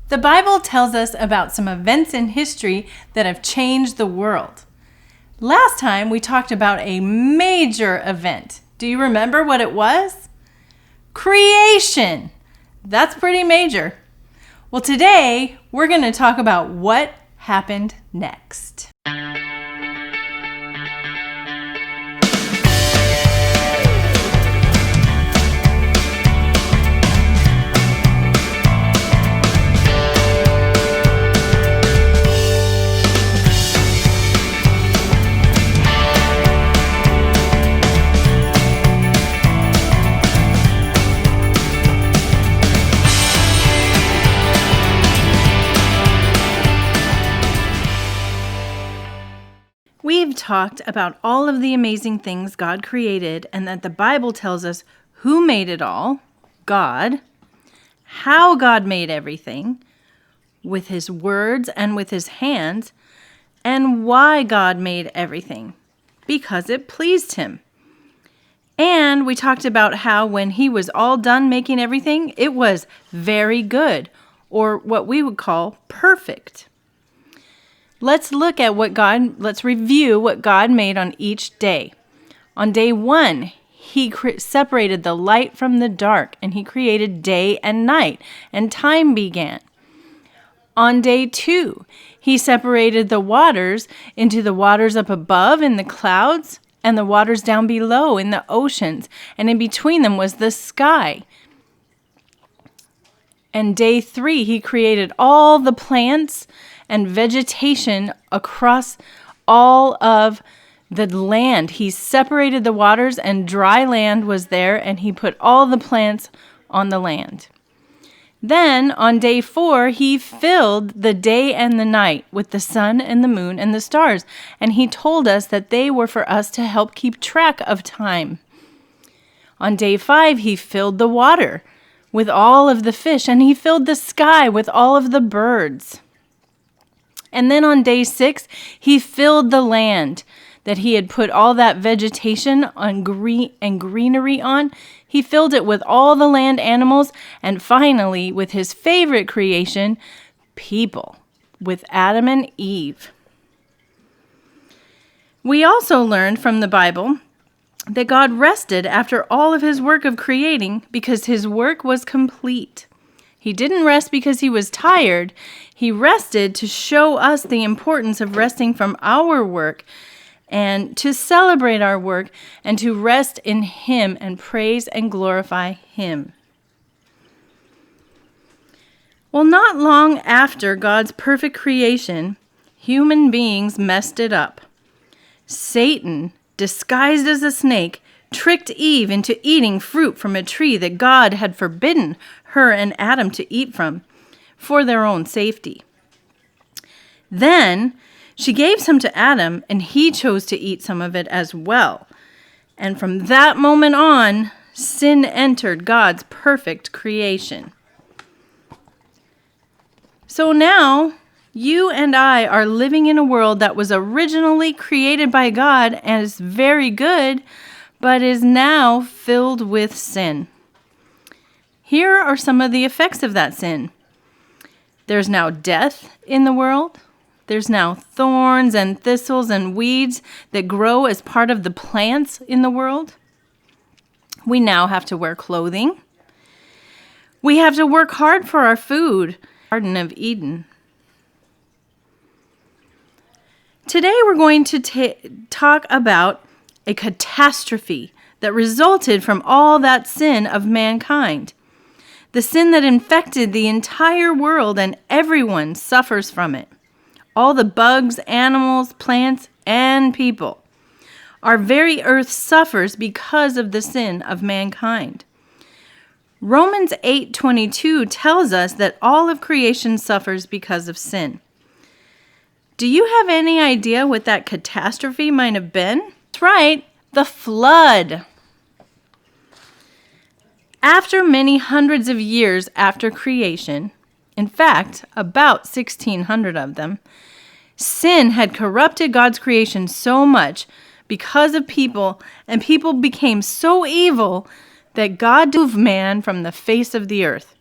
The Bible tells us about some events in history that have changed the world. Last time we talked about a major event. Do you remember what it was? Creation. That's pretty major. Well, today we're going to talk about what happened next. We've talked about all of the amazing things God created and that the Bible tells us who made it all, God, how God made everything, with his words and with his hands, and why God made everything, because it pleased him. And we talked about how when he was all done making everything, it was very good, or what we would call perfect. Let's review what God made on each day. On day 1, he separated the light from the dark, and he created day and night, and time began. On day 2, he separated the waters into the waters up above in the clouds and the waters down below in the oceans, and in between them was the sky. And day 3, he created all the plants and vegetation across all of the land. He separated the waters and dry land was there, and he put all the plants on the land. Then on day 4, he filled the day and the night with the sun and the moon and the stars, and he told us that they were for us to help keep track of time. On day 5, he filled the water with all of the fish, and he filled the sky with all of the birds. And then on day 6, he filled the land that he had put all that vegetation on greenery on. He filled it with all the land animals, and finally with his favorite creation, people, with Adam and Eve. We also learned from the Bible that God rested after all of his work of creating because his work was complete. He didn't rest because he was tired. He rested to show us the importance of resting from our work and to celebrate our work and to rest in him and praise and glorify him. Well, not long after God's perfect creation, human beings messed it up. Satan, disguised as a snake, tricked Eve into eating fruit from a tree that God had forbidden her and Adam to eat from for their own safety. Then she gave some to Adam, and he chose to eat some of it as well. And from that moment on, sin entered God's perfect creation. So now, you and I are living in a world that was originally created by God and is very good, but is now filled with sin. Here are some of the effects of that sin. There's now death in the world. There's now thorns and thistles and weeds that grow as part of the plants in the world. We now have to wear clothing. We have to work hard for our food. Garden of Eden. Today we're going to talk about a catastrophe that resulted from all that sin of mankind. The sin that infected the entire world, and everyone suffers from it. All the bugs, animals, plants, and people. Our very earth suffers because of the sin of mankind. Romans 8:22 tells us that all of creation suffers because of sin. Do you have any idea what that catastrophe might have been? That's right, the flood. After many hundreds of years after creation, in fact, about 1,600 of them, sin had corrupted God's creation so much because of people, and people became so evil that God removed man from the face of the earth.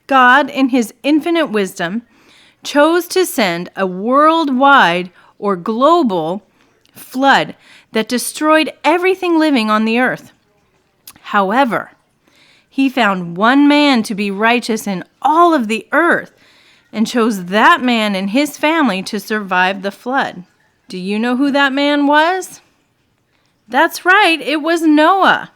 God, in his infinite wisdom, chose to send a worldwide or global flood that destroyed everything living on the earth. However, he found one man to be righteous in all of the earth and chose that man and his family to survive the flood. Do you know who that man was? That's right, it was Noah.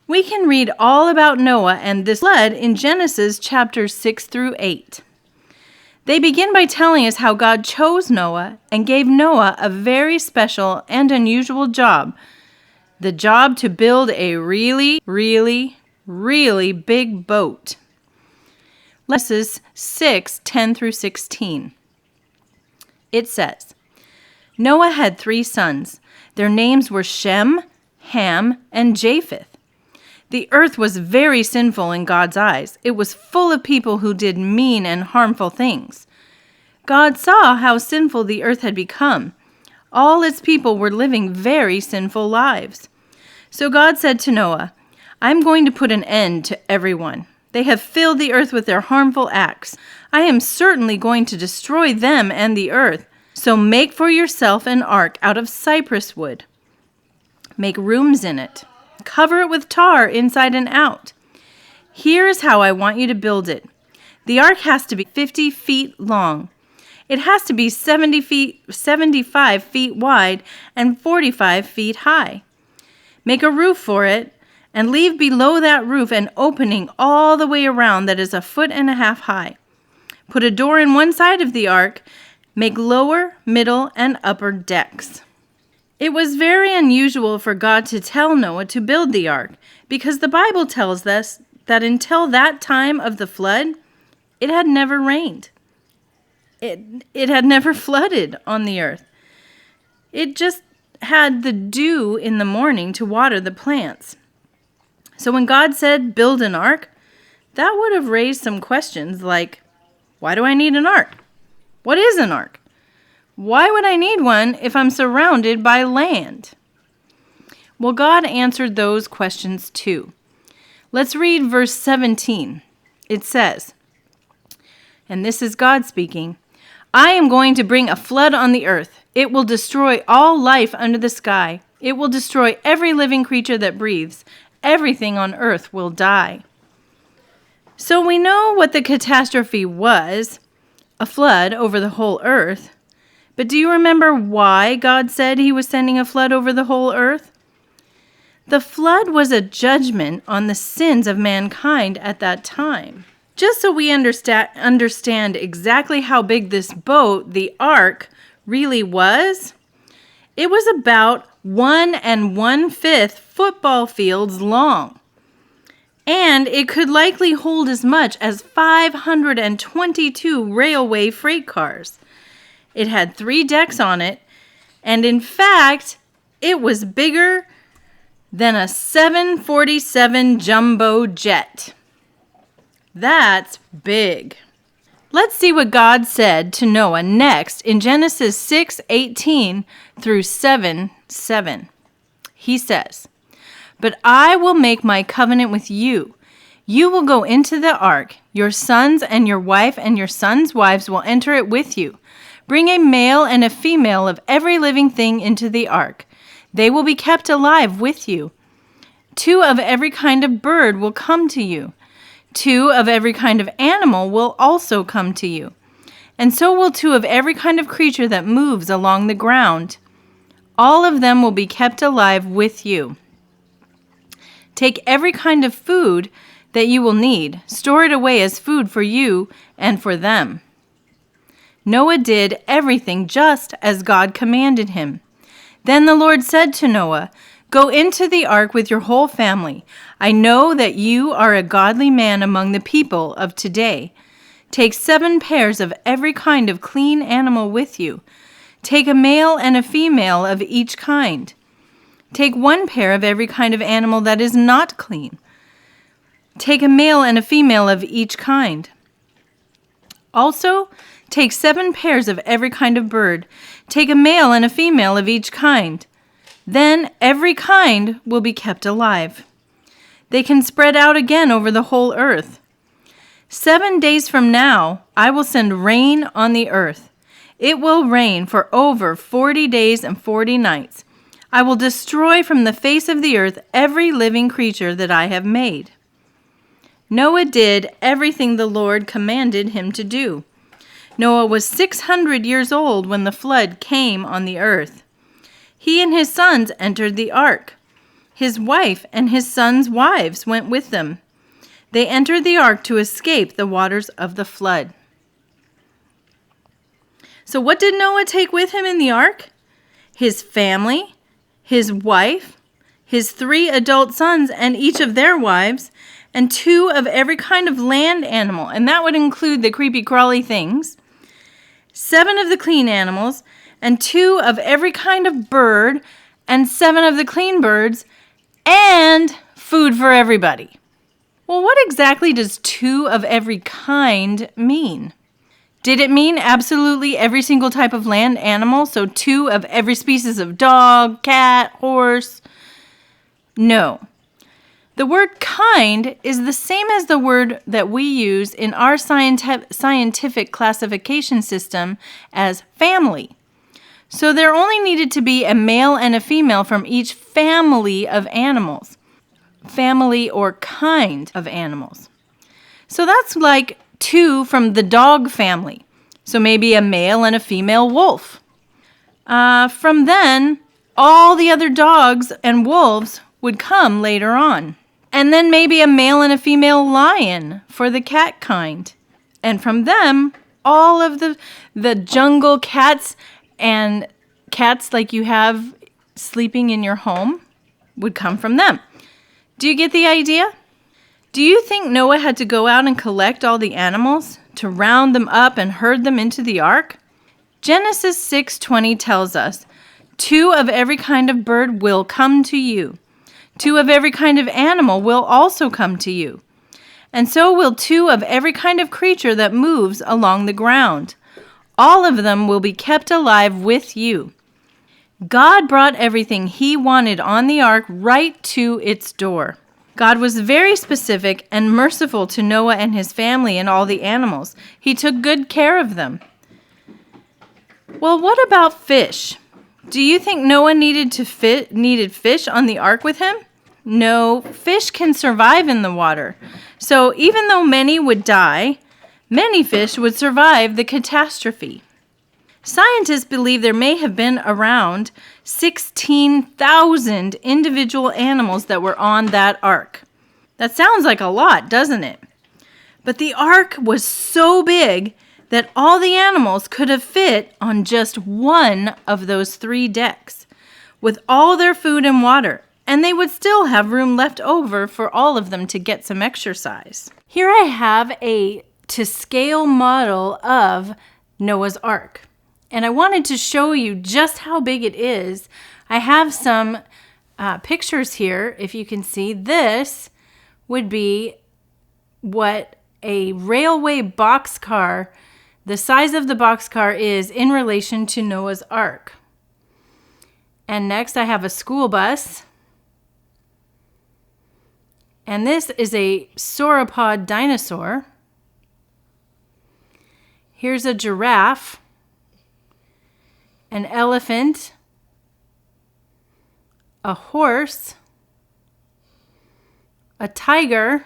We can read all about Noah and this flood in Genesis chapters 6 through 8. They begin by telling us how God chose Noah and gave Noah a very special and unusual job. The job to build a really, really, really big boat. Genesis 6:10 through 16. It says, Noah had 3 sons. Their names were Shem, Ham, and Japheth. The earth was very sinful in God's eyes. It was full of people who did mean and harmful things. God saw how sinful the earth had become. All its people were living very sinful lives. So God said to Noah, I'm going to put an end to everyone. They have filled the earth with their harmful acts. I am certainly going to destroy them and the earth. So make for yourself an ark out of cypress wood. Make rooms in it. Cover it with tar inside and out. Here's how I want you to build it. The ark has to be 50 feet long. It has to be 75 feet wide and 45 feet high. Make a roof for it and leave below that roof an opening all the way around that is 1.5 feet high. Put a door in one side of the ark. Make lower, middle, and upper decks. It was very unusual for God to tell Noah to build the ark because the Bible tells us that until that time of the flood, it had never rained. It had never flooded on the earth. It just had the dew in the morning to water the plants. So when God said, build an ark, that would have raised some questions like, why do I need an ark? What is an ark? Why would I need one if I'm surrounded by land? Well, God answered those questions too. Let's read verse 17. It says, and this is God speaking, I am going to bring a flood on the earth. It will destroy all life under the sky. It will destroy every living creature that breathes. Everything on earth will die. So we know what the catastrophe was, a flood over the whole earth. But do you remember why God said he was sending a flood over the whole earth? The flood was a judgment on the sins of mankind at that time. Just so we understand exactly how big this boat, the ark, really was, it was about 1 1/5 football fields long. And it could likely hold as much as 522 railway freight cars. It had 3 decks on it, and in fact, it was bigger than a 747 jumbo jet. That's big. Let's see what God said to Noah next in Genesis 6:18 through 7:7. He says, But I will make my covenant with you. You will go into the ark. Your sons and your wife and your sons' wives will enter it with you. Bring a male and a female of every living thing into the ark. They will be kept alive with you. 2 of every kind of bird will come to you. 2 of every kind of animal will also come to you. And so will 2 of every kind of creature that moves along the ground. All of them will be kept alive with you. Take every kind of food that you will need. Store it away as food for you and for them. Noah did everything just as God commanded him. Then the Lord said to Noah, Go into the ark with your whole family. I know that you are a godly man among the people of today. Take 7 pairs of every kind of clean animal with you. Take a male and a female of each kind. Take 1 pair of every kind of animal that is not clean. Take a male and a female of each kind. Also, take 7 pairs of every kind of bird. Take a male and a female of each kind. Then every kind will be kept alive. They can spread out again over the whole earth. 7 days from now, I will send rain on the earth. It will rain for over 40 days and 40 nights. I will destroy from the face of the earth every living creature that I have made. Noah did everything the Lord commanded him to do. Noah was 600 years old when the flood came on the earth. He and his sons entered the ark. His wife and his sons' wives went with them. They entered the ark to escape the waters of the flood. So what did Noah take with him in the ark? His family, his wife, his 3 adult sons and each of their wives, and 2 of every kind of land animal, and that would include the creepy crawly things, 7 of the clean animals, and 2 of every kind of bird, and 7 of the clean birds, and food for everybody. Well, what exactly does 2 of every kind mean? Did it mean absolutely every single type of land animal? So 2 of every species of dog, cat, horse? No. The word kind is the same as the word that we use in our scientific classification system as family. So there only needed to be a male and a female from each family of animals. Family or kind of animals. So that's like 2 from the dog family. So maybe a male and a female wolf. From then, all the other dogs and wolves would come later on. And then maybe a male and a female lion for the cat kind. And from them, all of the jungle cats and cats like you have sleeping in your home would come from them. Do you get the idea? Do you think Noah had to go out and collect all the animals to round them up and herd them into the ark? Genesis 6:20 tells us, 2 of every kind of bird will come to you. 2 of every kind of animal will also come to you. And so will 2 of every kind of creature that moves along the ground. All of them will be kept alive with you. God brought everything he wanted on the ark right to its door. God was very specific and merciful to Noah and his family and all the animals. He took good care of them. Well, what about fish? Do you think Noah needed fish on the ark with him? No, fish can survive in the water. So even though many would die, many fish would survive the catastrophe. Scientists believe there may have been around 16,000 individual animals that were on that ark. That sounds like a lot, doesn't it? But the ark was so big that all the animals could have fit on just one of those 3 decks, with all their food and water, and they would still have room left over for all of them to get some exercise. Here I have a to-scale model of Noah's Ark. And I wanted to show you just how big it is. I have some pictures here. If you can see, this would be what a railway boxcar, the size of the boxcar is in relation to Noah's Ark. And next I have a school bus. And this is a sauropod dinosaur. Here's a giraffe, an elephant, a horse, a tiger,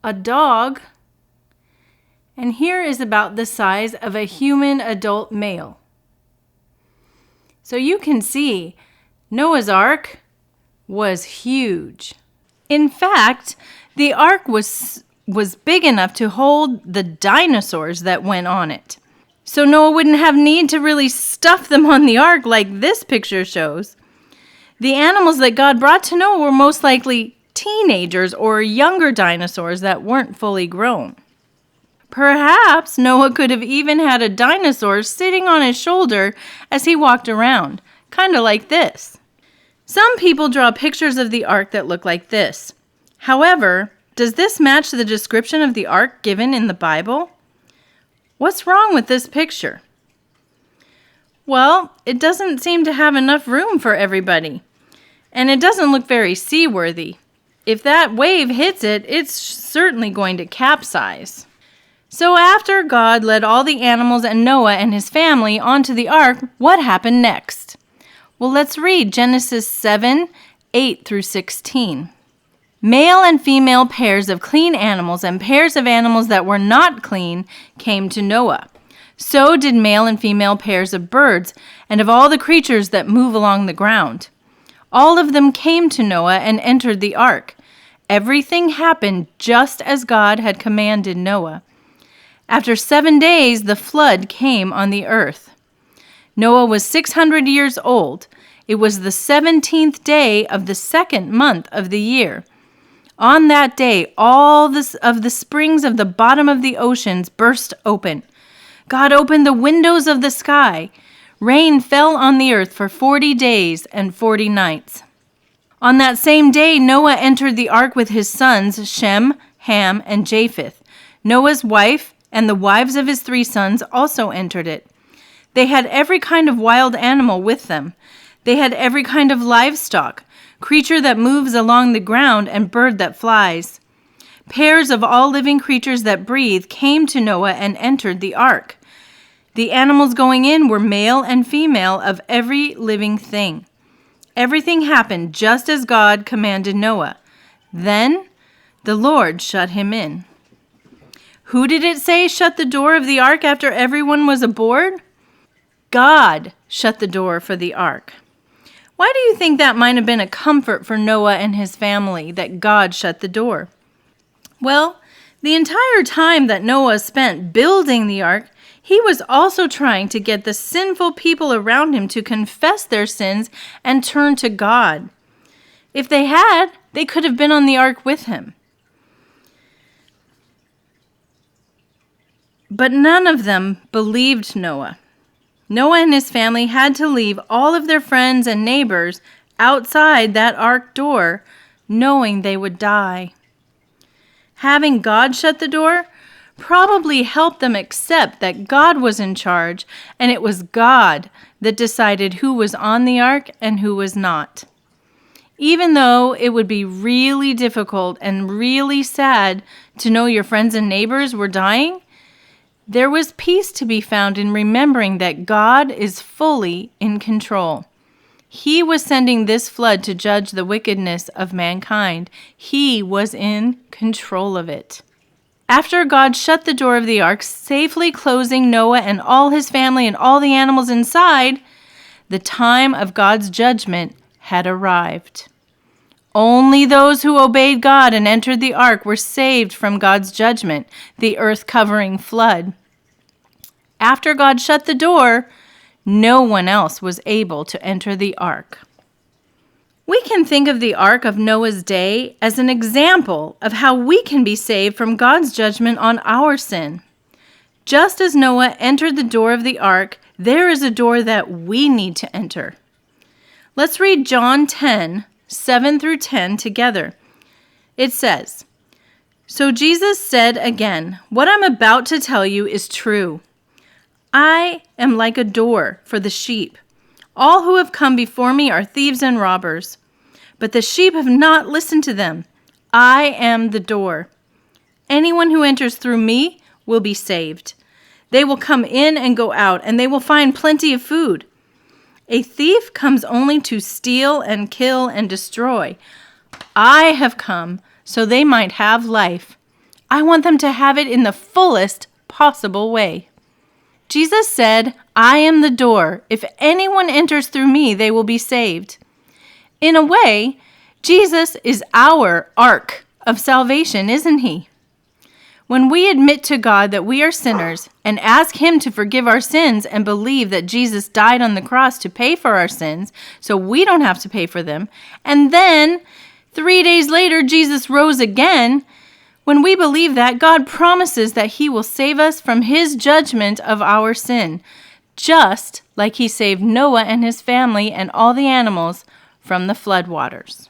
a dog, and here is about the size of a human adult male. So you can see Noah's Ark was huge. In fact, the ark was big enough to hold the dinosaurs that went on it. So Noah wouldn't have need to really stuff them on the ark like this picture shows. The animals that God brought to Noah were most likely teenagers or younger dinosaurs that weren't fully grown. Perhaps Noah could have even had a dinosaur sitting on his shoulder as he walked around, kind of like this. Some people draw pictures of the ark that look like this. However, does this match the description of the ark given in the Bible? What's wrong with this picture? Well, it doesn't seem to have enough room for everybody. and it doesn't look very seaworthy. If that wave hits it, it's certainly going to capsize. So after God led all the animals and Noah and his family onto the ark, what happened next? Well, let's read Genesis 7:8-16. Male and female pairs of clean animals and pairs of animals that were not clean came to Noah. So did male and female pairs of birds and of all the creatures that move along the ground. All of them came to Noah and entered the ark. Everything happened just as God had commanded Noah. After 7 days, the flood came on the earth. Noah was 600 years old. It was the 17th day of the second month of the year. On that day, all of the springs of the bottom of the oceans burst open. God opened the windows of the sky. Rain fell on the earth for 40 days and 40 nights. On that same day, Noah entered the ark with his sons, Shem, Ham, and Japheth. Noah's wife and the wives of his 3 sons also entered it. They had every kind of wild animal with them. They had every kind of livestock, creature that moves along the ground and bird that flies. Pairs of all living creatures that breathe came to Noah and entered the ark. The animals going in were male and female of every living thing. Everything happened just as God commanded Noah. Then the Lord shut him in. Who did it say shut the door of the ark after everyone was aboard? God shut the door for the ark. Why do you think that might have been a comfort for Noah and his family, that God shut the door? Well, the entire time that Noah spent building the ark, he was also trying to get the sinful people around him to confess their sins and turn to God. If they had, they could have been on the ark with him. But none of them believed Noah. Noah and his family had to leave all of their friends and neighbors outside that ark door, knowing they would die. Having God shut the door probably helped them accept that God was in charge, and it was God that decided who was on the ark and who was not. Even though it would be really difficult and really sad to know your friends and neighbors were dying, there was peace to be found in remembering that God is fully in control. He was sending this flood to judge the wickedness of mankind. He was in control of it. After God shut the door of the ark, safely closing Noah and all his family and all the animals inside, the time of God's judgment had arrived. Only those who obeyed God and entered the ark were saved from God's judgment, the earth-covering flood. After God shut the door, no one else was able to enter the ark. We can think of the ark of Noah's day as an example of how we can be saved from God's judgment on our sin. Just as Noah entered the door of the ark, there is a door that we need to enter. Let's read John 10:7-10 together. It says, "So Jesus said again, 'What I'm about to tell you is true. I am like a door for the sheep. All who have come before me are thieves and robbers, but the sheep have not listened to them. I am the door. Anyone who enters through me will be saved. They will come in and go out, and they will find plenty of food. A thief comes only to steal and kill and destroy. I have come so they might have life. I want them to have it in the fullest possible way.'" Jesus said, "I am the door. If anyone enters through me, they will be saved." In a way, Jesus is our ark of salvation, isn't he? When we admit to God that we are sinners and ask him to forgive our sins and believe that Jesus died on the cross to pay for our sins so we don't have to pay for them, and then 3 days later Jesus rose again, when we believe that, God promises that he will save us from his judgment of our sin, just like he saved Noah and his family and all the animals from the flood waters.